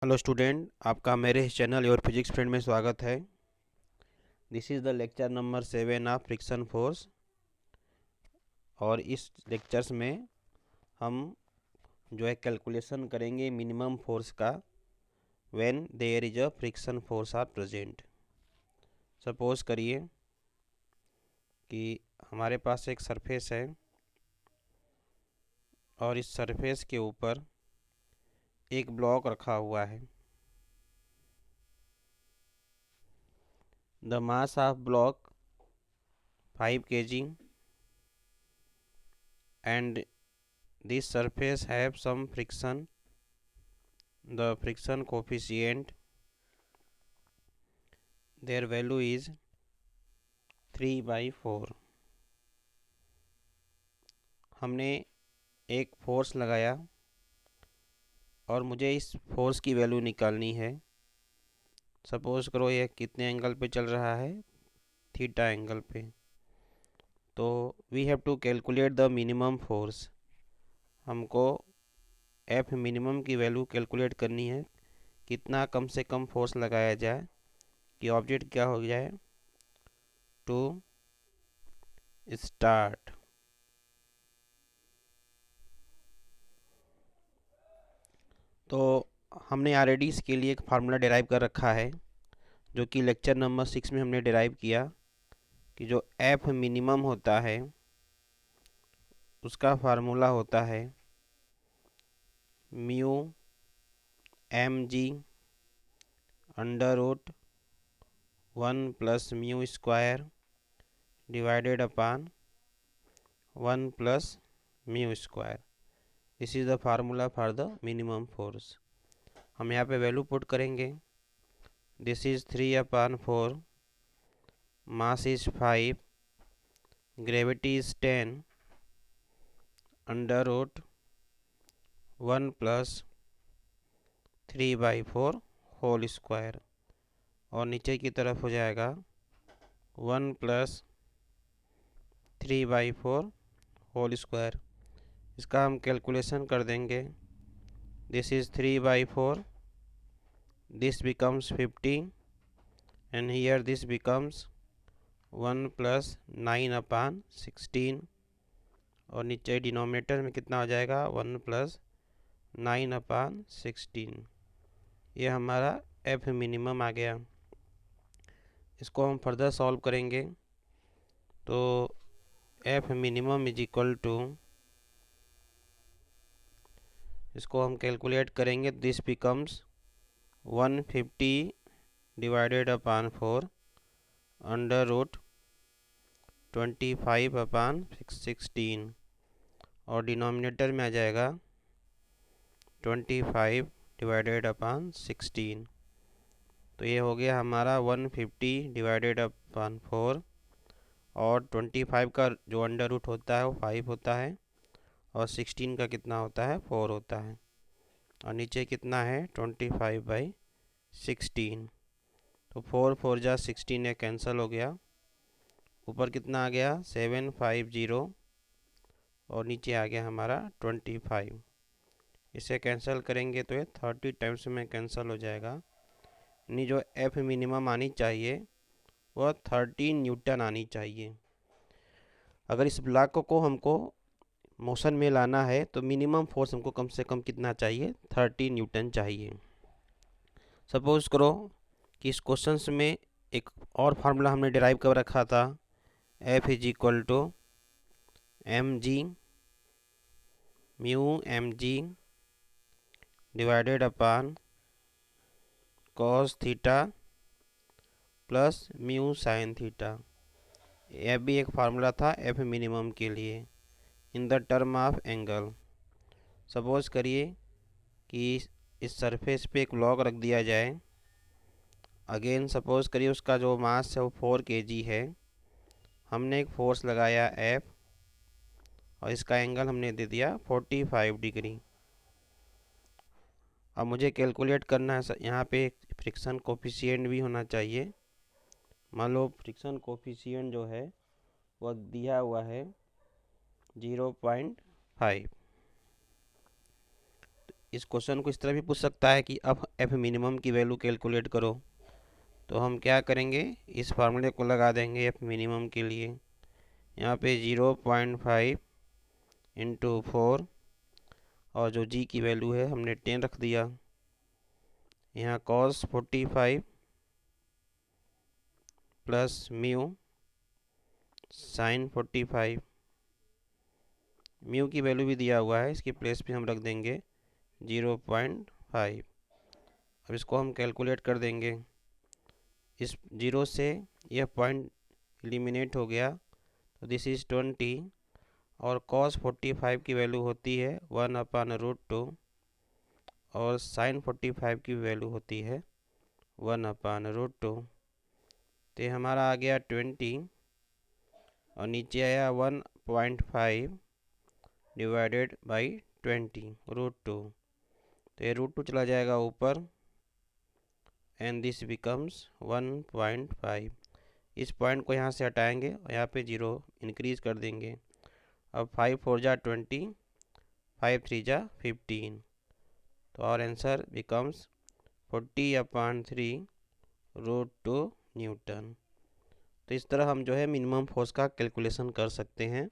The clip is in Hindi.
हेलो स्टूडेंट, आपका मेरे इस चैनल योर फिजिक्स फ्रेंड में स्वागत है। This is the lecture number 7 of friction force. और इस लेक्चर्स में हम जो है कैलकुलेशन करेंगे मिनिमम फोर्स का when there is a friction force are present. Suppose करिए कि हमारे पास एक सरफेस है और इस सरफेस के ऊपर एक ब्लॉक रखा हुआ है। The mass of block 5 kg and this surface have some friction. The friction coefficient, their value is 3/4। हमने एक फोर्स लगाया और मुझे इस फोर्स की वैल्यू निकालनी है। सपोज करो यह कितने एंगल पे चल रहा है, थीटा एंगल पे। तो we have to calculate the minimum force. हमको एफ मिनिमम की वैल्यू कैलकुलेट करनी है, कितना कम से कम फोर्स लगाया जाए कि ऑब्जेक्ट क्या हो जाए टू स्टार्ट। तो हमने ऑलरेडी इसके लिए एक फार्मूला डिराइव कर रखा है, जो कि लेक्चर नंबर 6 में हमने डिराइव किया कि जो एफ मिनिमम होता है उसका फार्मूला होता है mu M G under root 1 + μ² divided upon 1 + μ²। This is the formula for the minimum force. हम यहाँ पे वैल्यू पुट करेंगे। This is 3/4, mass is 5, gravity is 10, under root 1 + 3/4 whole square. और नीचे की तरफ हो जाएगा 1 + 3/4 होल स्क्वायर। इसका हम कैलकुलेशन कर देंगे। This is 3/4, this becomes 50 and here this becomes 1 + 9/16। और नीचे डिनोमिनेटर में कितना हो जाएगा 1 + 9/16। ये हमारा एफ मिनिमम आ गया। इसको हम फर्दर सॉल्व करेंगे तो F minimum is equal to, इसको हम कैलकुलेट करेंगे। This becomes 150 divided upon 4 under root 25/16। और डिनोमिनेटर में आ जाएगा 25 डिवाइडेड अपान 16। तो ये हो गया हमारा 150 डिवाइडेड अपान 4। और 25 का जो अंडर रूट होता है वो 5 होता है, और 16 का कितना होता है 4 होता है। और नीचे कितना है 25/16। तो 4 4 जा 16, ये कैंसिल हो गया। ऊपर कितना आ गया 750, और नीचे आ गया हमारा 25। इसे कैंसिल करेंगे तो ये 30 टाइम्स में कैंसिल हो जाएगा। यानी जो एफ मिनिमम आनी चाहिए वह 13 न्यूटन आनी चाहिए। अगर इस ब्लॉक को हमको मोशन में लाना है तो मिनिमम फोर्स हमको कम से कम कितना चाहिए 30 न्यूटन चाहिए। सपोज करो कि इस क्वेश्चन में एक और फार्मूला हमने डिराइव कर रखा था, F is equal to m g mu M g divided upon cos theta plus mu sine theta. यह भी एक फार्मूला था एफ मिनिमम के लिए in the term of angle. Suppose करिए कि इस सरफेस पे एक ब्लॉक रख दिया जाए। अगेन सपोज करिए उसका जो मास है वो 4 kg है। हमने एक फोर्स लगाया एफ और इसका एंगल हमने दे दिया 45 डिग्री। अब मुझे कैलकुलेट करना है, यहाँ पे फ्रिक्शन कोफिशिएंट भी होना चाहिए। मान लो फ्रिक्शन कोफिशिएंट जो है वह दिया हुआ है 0.5। इस क्वेश्चन को इस तरह भी पूछ सकता है कि अब एफ मिनिमम की वैल्यू कैलकुलेट करो। तो हम क्या करेंगे, इस फार्मूले को लगा देंगे एफ मिनिमम के लिए। यहाँ पे 0.5 इंटू 4 और जो जी की वैल्यू है हमने 10 रख दिया। यहाँ cos 45 plus mu sin 45, mu की वैल्यू भी दिया हुआ है, इसकी प्लेस पे हम रख देंगे 0.5। अब इसको हम कैलकुलेट कर देंगे। इस 0 से यह पॉइंट एलिमिनेट हो गया, तो दिस इज़ 20 और cos 45 की वैल्यू होती है 1/√2 और sin 45 की वैल्यू होती है 1/√2। तो हमारा आ गया 20 और नीचे आया 1.5 डिवाइडेड बाई 20√2। तो ये √2 चला जाएगा ऊपर एंड दिस बिकम्स 1.5। इस पॉइंट को यहाँ से हटाएंगे और यहाँ पे 0 इंक्रीज कर देंगे। अब 5 4 जा 20, 5 3 जा 15। तो और आंसर बिकम्स 40/3√2 न्यूटन। तो इस तरह हम जो है मिनिमम फोर्स का कैलकुलेशन कर सकते हैं।